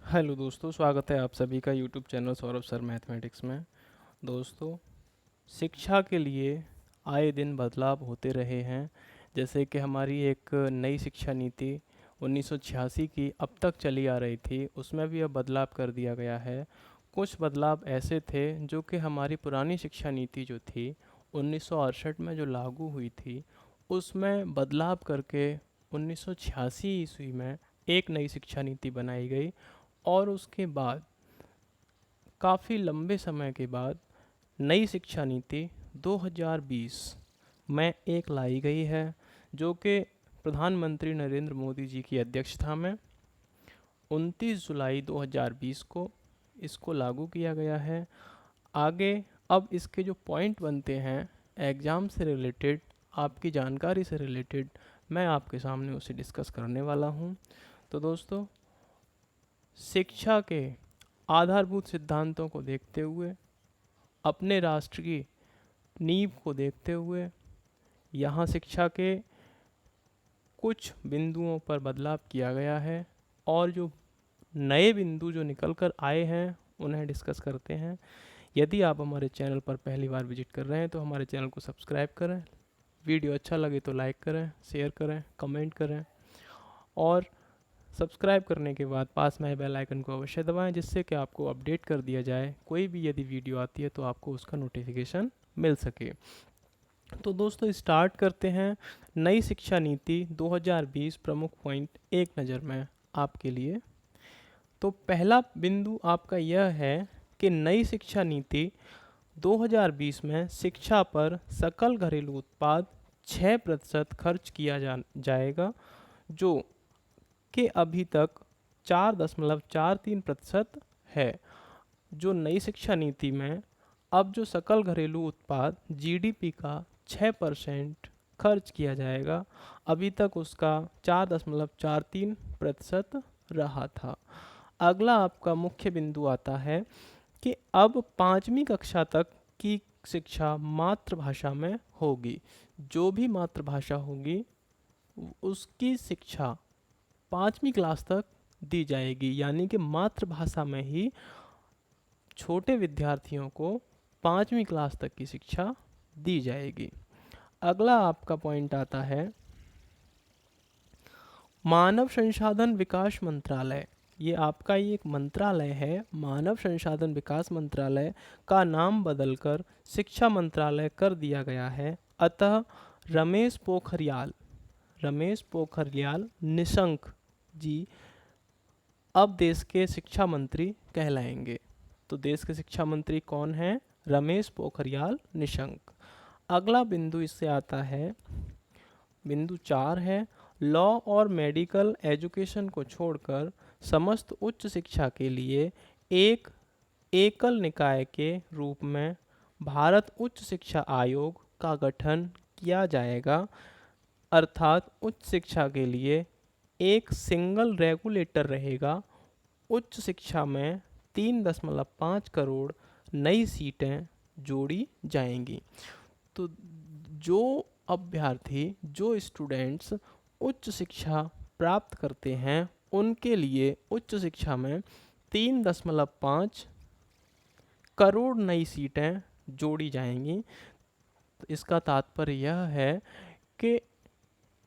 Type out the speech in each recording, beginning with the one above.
Hello दोस्तों, स्वागत है आप सभी का YouTube channel Saurabh sir mathematics में। दोस्तों, शिक्षा के लिए आए दिन बदलाव होते रहे हैं। जैसे कि हमारी एक नई शिक्षा नीति 1986 की अब तक चली आ रही थी, उसमें भी अब बदलाव कर दिया गया है। कुछ बदलाव ऐसे थे जो कि हमारी पुरानी शिक्षा नीति जो थी 1968 में जो लागू हुई थी, उसमें बदलाव करके 1986 ईस्वी में एक नई शिक्षा नीति बनाई गई। और उसके बाद काफ़ी लंबे समय के बाद नई शिक्षा नीति 2020 में एक लाई गई है, जो कि प्रधानमंत्री नरेंद्र मोदी जी की अध्यक्षता में 29 जुलाई 2020 को इसको लागू किया गया है। आगे अब इसके जो पॉइंट बनते हैं एग्ज़ाम से रिलेटेड, आपकी जानकारी से रिलेटेड, मैं आपके सामने उसे डिस्कस करने वाला हूँ। तो दोस्तों, शिक्षा के आधारभूत सिद्धांतों को देखते हुए, अपने राष्ट्र की नींव को देखते हुए, यहाँ शिक्षा के कुछ बिंदुओं पर बदलाव किया गया है और जो नए बिंदु जो निकल कर आए हैं उन्हें डिस्कस करते हैं। यदि आप हमारे चैनल पर पहली बार विजिट कर रहे हैं तो हमारे चैनल को सब्सक्राइब करें, वीडियो अच्छा लगे तो लाइक करें, शेयर करें, कमेंट करें और सब्सक्राइब करने के बाद पास में बेल आइकन को अवश्य दबाएं, जिससे कि आपको अपडेट कर दिया जाए, कोई भी यदि वीडियो आती है तो आपको उसका नोटिफिकेशन मिल सके। तो दोस्तों, स्टार्ट करते हैं नई शिक्षा नीति 2020 प्रमुख पॉइंट एक नज़र में आपके लिए। तो पहला बिंदु आपका यह है कि नई शिक्षा नीति 2020 में शिक्षा पर सकल घरेलू उत्पाद 6% खर्च किया जाएगा, जो कि अभी तक 4.43% है। जो नई शिक्षा नीति में अब जो सकल घरेलू उत्पाद जीडीपी का 6% खर्च किया जाएगा, अभी तक उसका 4.43% रहा था। अगला आपका मुख्य बिंदु आता है कि अब 5वीं कक्षा तक की शिक्षा मातृभाषा में होगी। जो भी मातृभाषा होगी उसकी शिक्षा 5वीं क्लास तक दी जाएगी, यानी कि मातृभाषा में ही छोटे विद्यार्थियों को 5वीं क्लास तक की शिक्षा दी जाएगी। अगला आपका पॉइंट आता है मानव संसाधन विकास मंत्रालय। ये आपका ही एक मंत्रालय है, मानव संसाधन विकास मंत्रालय का नाम बदलकर शिक्षा मंत्रालय कर दिया गया है। अतः रमेश पोखरियाल निशंक जी अब देश के शिक्षा मंत्री कहलाएंगे। तो देश के शिक्षा मंत्री कौन हैं? रमेश पोखरियाल निशंक। अगला बिंदु इससे आता है, बिंदु 4 है, लॉ और मेडिकल एजुकेशन को छोड़कर समस्त उच्च शिक्षा के लिए एक एकल निकाय के रूप में भारत उच्च शिक्षा आयोग का गठन किया जाएगा। अर्थात उच्च शिक्षा के लिए एक सिंगल रेगुलेटर रहेगा। उच्च शिक्षा में 3.5 करोड़ नई सीटें जोड़ी जाएंगी। तो जो अभ्यर्थी, जो स्टूडेंट्स उच्च शिक्षा प्राप्त करते हैं, उनके लिए उच्च शिक्षा में 3.5 करोड़ नई सीटें जोड़ी जाएंगी। तो इसका तात्पर्य यह है कि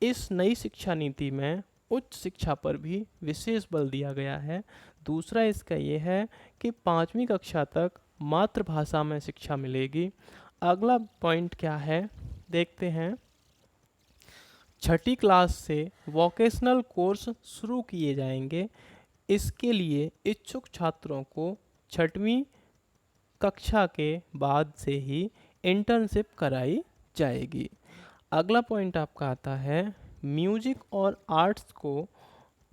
इस नई शिक्षा नीति में उच्च शिक्षा पर भी विशेष बल दिया गया है। दूसरा इसका ये है कि 5वीं कक्षा तक मातृभाषा में शिक्षा मिलेगी। अगला पॉइंट क्या है देखते हैं। 6ठी क्लास से वोकेशनल कोर्स शुरू किए जाएंगे। इसके लिए इच्छुक छात्रों को 6वीं कक्षा के बाद से ही इंटर्नशिप कराई जाएगी। अगला पॉइंट आपका आता है म्यूजिक और आर्ट्स को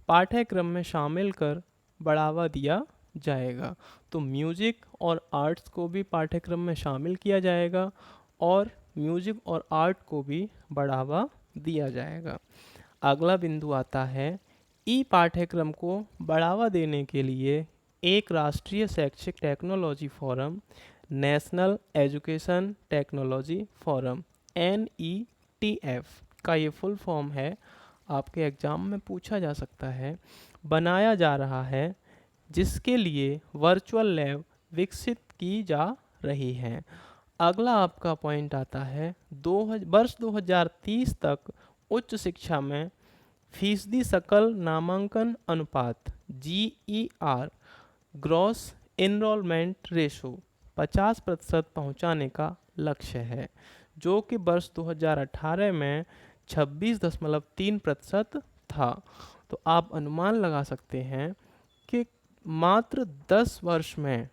पाठ्यक्रम में शामिल कर बढ़ावा दिया जाएगा। तो म्यूजिक और आर्ट्स को भी पाठ्यक्रम में शामिल किया जाएगा और म्यूजिक और आर्ट को भी बढ़ावा दिया जाएगा। अगला बिंदु आता है ई पाठ्यक्रम को बढ़ावा देने के लिए एक राष्ट्रीय शैक्षिक technology forum, national education technology forum NETF का ये फुल फॉर्म है, आपके एग्ज़ाम में पूछा जा सकता है, बनाया जा रहा है। जिसके लिए वर्चुअल लैब विकसित की जा रही हैं। अगला आपका पॉइंट आता है वर्ष 2030 तक उच्च शिक्षा में फीसदी सकल नामांकन अनुपात GER ग्रॉस इनरोलमेंट रेशो 50% पहुंचाने का लक्ष्य है, जो कि वर्ष 2018 में 26.3% था। तो आप अनुमान लगा सकते हैं कि मात्र 10 वर्ष में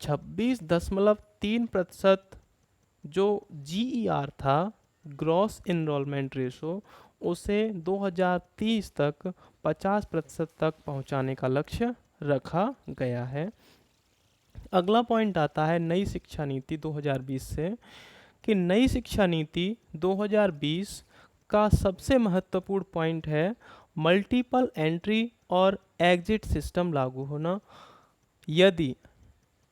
26.3% जो GER था, ग्रॉस इनरोलमेंट रेशो, उसे 2030 तक 50% तक पहुंचाने का लक्ष्य रखा गया है। अगला पॉइंट आता है नई शिक्षा नीति 2020 से, कि नई शिक्षा नीति 2020 का सबसे महत्वपूर्ण पॉइंट है मल्टीपल एंट्री और एग्जिट सिस्टम लागू होना। यदि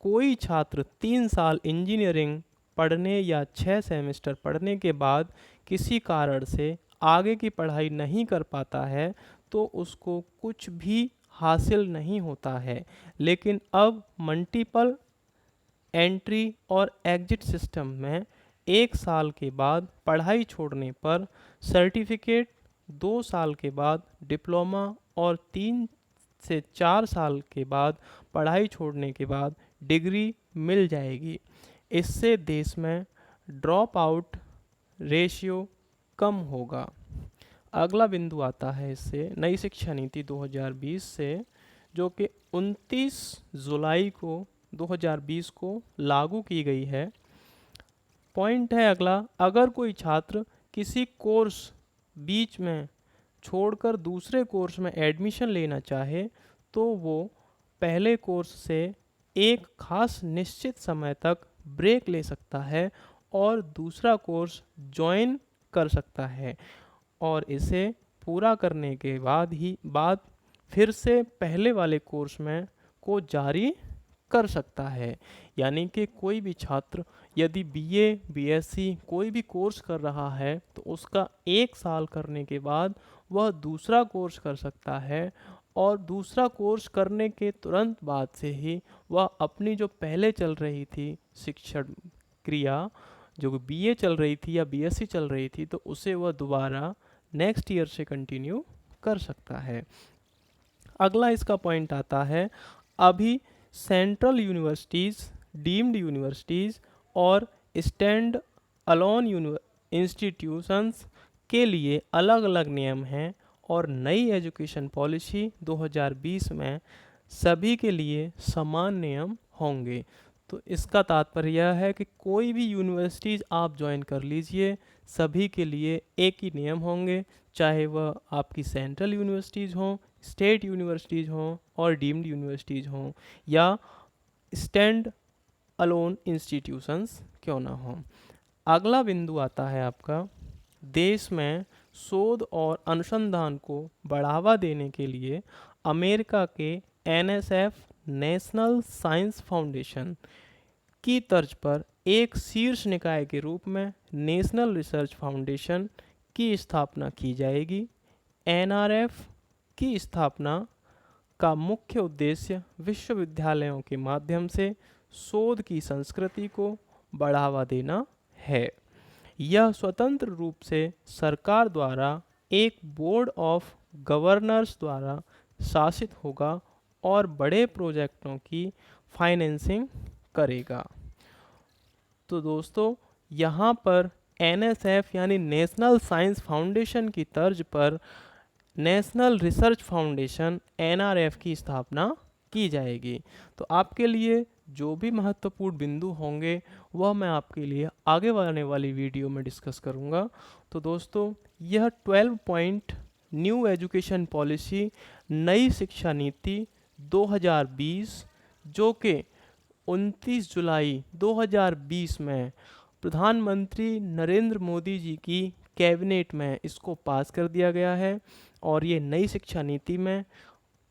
कोई छात्र 3 साल इंजीनियरिंग पढ़ने या 6 सेमेस्टर पढ़ने के बाद किसी कारण से आगे की पढ़ाई नहीं कर पाता है तो उसको कुछ भी हासिल नहीं होता है। लेकिन अब मल्टीपल एंट्री और एग्जिट सिस्टम में 1 साल के बाद पढ़ाई छोड़ने पर सर्टिफिकेट, 2 साल के बाद डिप्लोमा और 3 से 4 साल के बाद पढ़ाई छोड़ने के बाद डिग्री मिल जाएगी। इससे देश में ड्रॉप आउट रेशियो कम होगा। अगला बिंदु आता है इससे नई शिक्षा नीति 2020 से, जो कि 29 जुलाई को 2020 को लागू की गई है। पॉइंट है अगला, अगर कोई छात्र किसी कोर्स बीच में छोड़कर दूसरे कोर्स में एडमिशन लेना चाहे तो वो पहले कोर्स से एक खास निश्चित समय तक ब्रेक ले सकता है और दूसरा कोर्स ज्वाइन कर सकता है, और इसे पूरा करने के बाद फिर से पहले वाले कोर्स में को जारी कर सकता है। यानी कि कोई भी छात्र यदि BA, BSc कोई भी कोर्स कर रहा है तो उसका 1 साल करने के बाद वह दूसरा कोर्स कर सकता है, और दूसरा कोर्स करने के तुरंत बाद से ही वह अपनी जो पहले चल रही थी शिक्षण क्रिया, जो BA चल रही थी या BSc चल रही थी, तो उसे वह दोबारा नेक्स्ट ईयर से कंटिन्यू कर सकता है। अगला इसका पॉइंट आता है, अभी सेंट्रल यूनिवर्सिटीज़, डीम्ड यूनिवर्सिटीज़ और स्टैंड अलोन इंस्टीट्यूशंस के लिए अलग अलग नियम हैं, और नई एजुकेशन पॉलिसी 2020 में सभी के लिए समान नियम होंगे। तो इसका तात्पर्य यह है कि कोई भी यूनिवर्सिटीज़ आप ज्वाइन कर लीजिए, सभी के लिए एक ही नियम होंगे, चाहे वह आपकी सेंट्रल यूनिवर्सिटीज़ हों, स्टेट यूनिवर्सिटीज़ हों और डीम्ड यूनिवर्सिटीज़ हों, या स्टैंड अलोन इंस्टीट्यूशंस क्यों ना हों। अगला बिंदु आता है आपका, देश में शोध और अनुसंधान को बढ़ावा देने के लिए अमेरिका के NSF, नेशनल साइंस फाउंडेशन की तर्ज पर एक शीर्ष निकाय के रूप में नेशनल रिसर्च फाउंडेशन की स्थापना की जाएगी। NRF की स्थापना का मुख्य उद्देश्य विश्वविद्यालयों के माध्यम से शोध की संस्कृति को बढ़ावा देना है। यह स्वतंत्र रूप से सरकार द्वारा एक बोर्ड ऑफ गवर्नर्स द्वारा शासित होगा और बड़े प्रोजेक्टों की फाइनेंसिंग करेगा। तो दोस्तों, यहाँ पर NSF यानी नेशनल साइंस फाउंडेशन की तर्ज पर नेशनल रिसर्च फाउंडेशन NRF की स्थापना की जाएगी। तो आपके लिए जो भी महत्वपूर्ण बिंदु होंगे वह मैं आपके लिए आगे आने वाली वीडियो में डिस्कस करूंगा। तो दोस्तों, यह 12 पॉइंट न्यू एजुकेशन पॉलिसी, नई शिक्षा नीति 2020, जो कि 29 जुलाई 2020 में प्रधानमंत्री नरेंद्र मोदी जी की कैबिनेट में इसको पास कर दिया गया है, और ये नई शिक्षा नीति में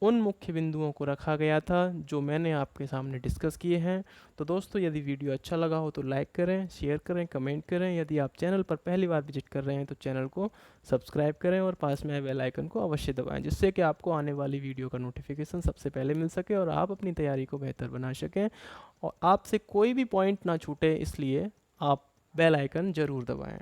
उन मुख्य बिंदुओं को रखा गया था जो मैंने आपके सामने डिस्कस किए हैं। तो दोस्तों, यदि वीडियो अच्छा लगा हो तो लाइक करें, शेयर करें, कमेंट करें। यदि आप चैनल पर पहली बार विजिट कर रहे हैं तो चैनल को सब्सक्राइब करें और पास में बेल आइकन को अवश्य दबाएं, जिससे कि आपको आने वाली वीडियो का नोटिफिकेशन सबसे पहले मिल सके और आप अपनी तैयारी को बेहतर बना सकें और आपसे कोई भी पॉइंट ना छूटे, इसलिए आप बेल आइकन ज़रूर दबाएं।